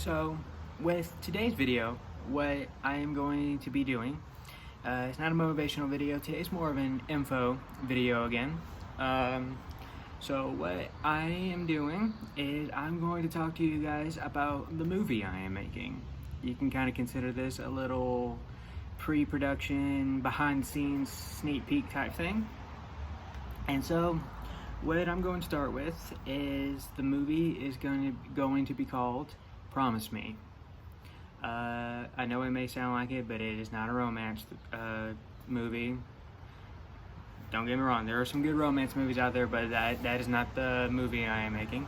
So, with today's video, what I am going to be doing, it's not a motivational video. Today's more of an info video again. So what I am doing is I'm going to talk to you guys about the movie I am making. You can kind of consider this a little pre-production, behind-the-scenes sneak peek type thing. And so, what I'm going to start with is the movie is going to be called Promise Me. I know it may sound like it, but it is not a romance movie. Don't get me wrong, there are some good romance movies out there, but that is not the movie I am making.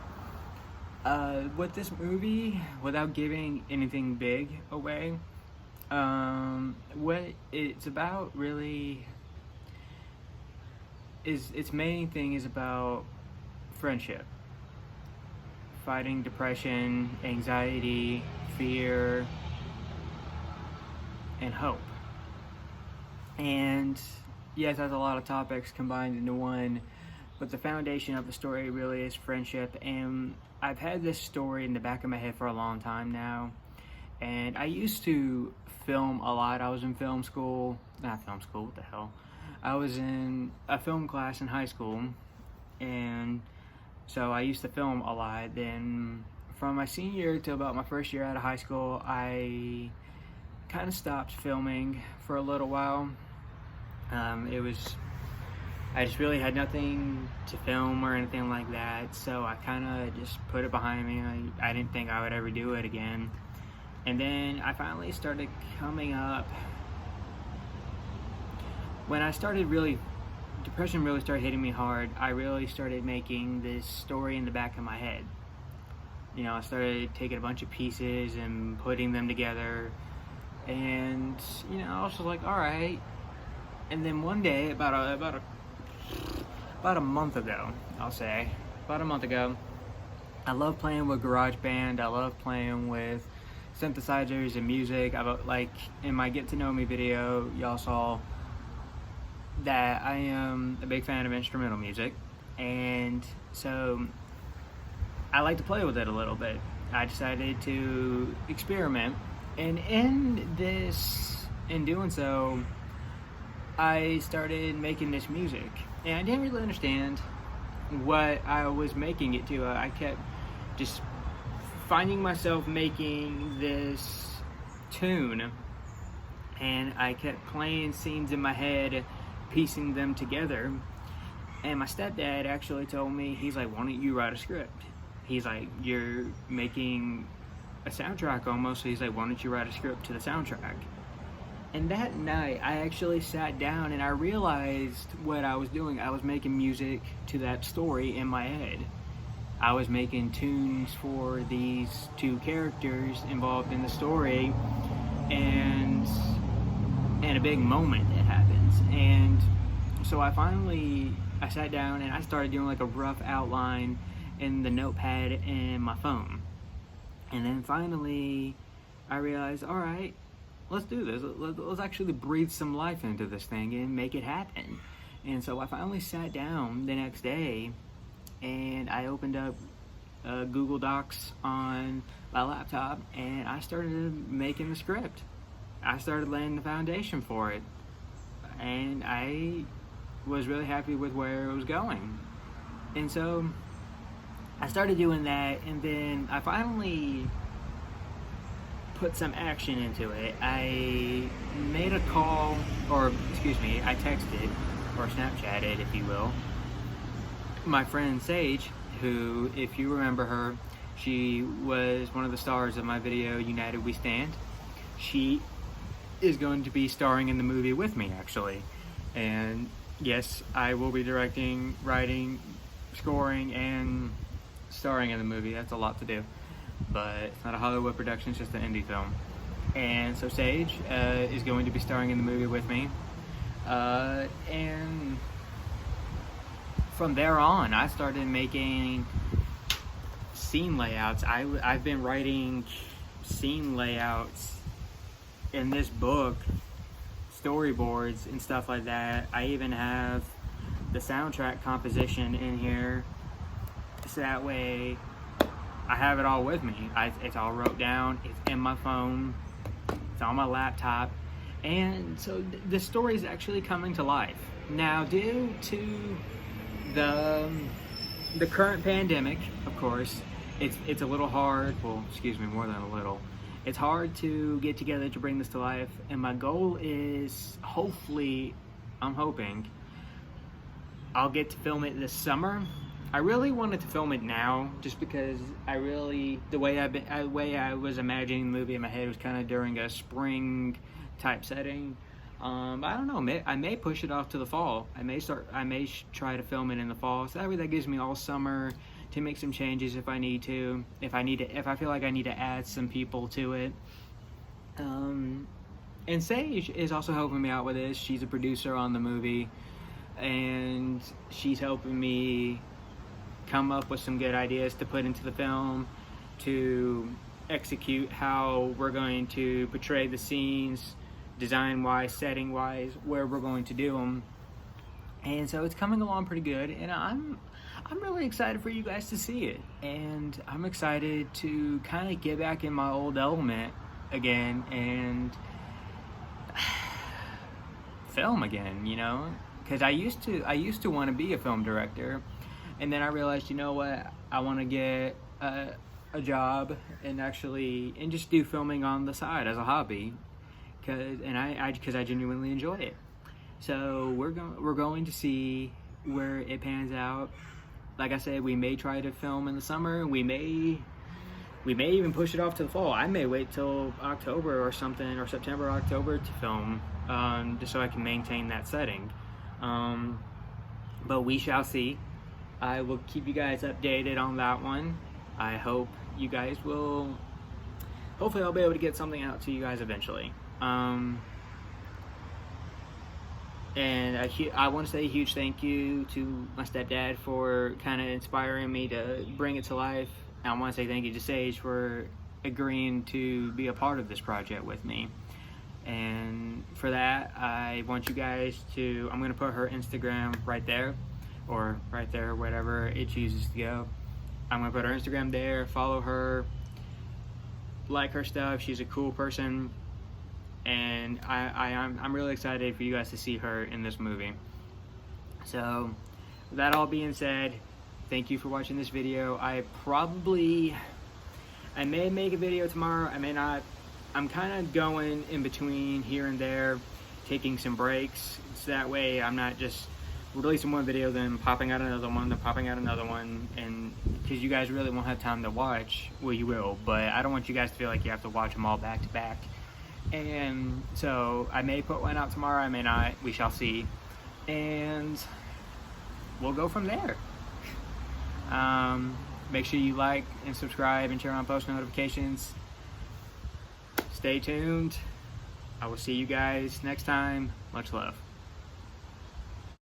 With this movie, without giving anything big away, what it's about really is, its main thing is about friendship. Fighting depression, anxiety, fear, and hope. And yes, that's a lot of topics combined into one, but the foundation of the story really is friendship. And I've had this story in the back of my head for a long time now, and I used to film a lot. I was in film school, not film school, what the hell. I was in a film class in high school, and so I used to film a lot. Then from my senior year to about my first year out of high school, I kind of stopped filming for a little while. I just really had nothing to film or anything like that, so I kind of just put it behind me. I didn't think I would ever do it again. And then I finally started coming up, when I started depression really started hitting me hard. I really started making this story in the back of my head. You know, I started taking a bunch of pieces and putting them together, and you know, I was just like, all right. And then one day, about a month ago, I love playing with GarageBand. I love playing with synthesizers and music. Like in my Get to Know Me video, y'all saw that I am a big fan of instrumental music, and so I like to play with it a little bit. I decided to experiment, and in doing so, I started making this music, and I didn't really understand what I was making it to. I kept just finding myself making this tune, and I kept playing scenes in my head, piecing them together. And my stepdad actually told me, he's like, why don't you write a script? He's like, you're making a soundtrack almost, so he's like, why don't you write a script to the soundtrack? And that night, I actually sat down and I realized what I was doing. I was making music to that story in my head. I was making tunes for these two characters involved in the story, and a big moment that happens. And so I sat down and I started doing like a rough outline in the notepad in my phone. And then finally, I realized, all right, let's do this. Let's actually breathe some life into this thing and make it happen. And so I finally sat down the next day and I opened up Google Docs on my laptop and I started making the script. I started laying the foundation for it. And I was really happy with where it was going. And so I started doing that, and then I finally put some action into it. I made a call, I texted, or Snapchatted, if you will, my friend Sage, who, if you remember her, she was one of the stars of my video, United We Stand. She is going to be starring in the movie with me, actually. And yes, I will be directing, writing, scoring, and starring in the movie. That's a lot to do, but it's not a Hollywood production, it's just an indie film. And so Sage is going to be starring in the movie with me, and from there on I started making scene layouts. I've been writing scene layouts in this book, storyboards and stuff like that. I even have the soundtrack composition in here, so that way I have it all with me. It's all wrote down. It's in my phone. It's on my laptop. And so the story is actually coming to life. Now, due to the current pandemic, of course, it's a little hard. Well, excuse me, more than a little. It's hard to get together to bring this to life. And my goal is, hopefully, I'm hoping, I'll get to film it this summer. I really wanted to film it now, just because the way I was imagining the movie in my head was kind of during a spring type setting. I don't know. I may push it off to the fall. I may try to film it in the fall, so that way that gives me all summer to make some changes if I need to. If I feel like I need to add some people to it. And Sage is also helping me out with this. She's a producer on the movie, and she's helping me come up with some good ideas to put into the film, to execute how we're going to portray the scenes, design-wise, setting-wise, where we're going to do them. And so it's coming along pretty good, and I'm really excited for you guys to see it. And I'm excited to kind of get back in my old element again and film again, you know? Because I used to want to be a film director. And then I realized, you know what, I want to get a job and just do filming on the side as a hobby, because I genuinely enjoy it. So we're going to see where it pans out. Like I said, we may try to film in the summer. We may even push it off to the fall. I may wait till October or something, or September, October to film, just so I can maintain that setting. But we shall see. I will keep you guys updated on that one. I hope you guys will. Hopefully I'll be able to get something out to you guys eventually. And I want to say a huge thank you to my stepdad for kind of inspiring me to bring it to life. And I want to say thank you to Sage for agreeing to be a part of this project with me. And for that, I want you guys to, I'm going to put her Instagram right there, or right there, whatever it chooses to go. I'm going to put her Instagram there, follow her, like her stuff. She's a cool person, and I'm really excited for you guys to see her in this movie. So, with that all being said, thank you for watching this video. I may make a video tomorrow, I may not. I'm kind of going in between here and there, taking some breaks, so that way I'm not just releasing one video, then popping out another one, then popping out another one, and because you guys really won't have time to watch. Well, you will, but I don't want you guys to feel like you have to watch them all back to back. And so I may put one out tomorrow, I may not, we shall see, and we'll go from there. Make sure you like and subscribe and turn on post notifications. Stay tuned. I will see you guys next time. Much love.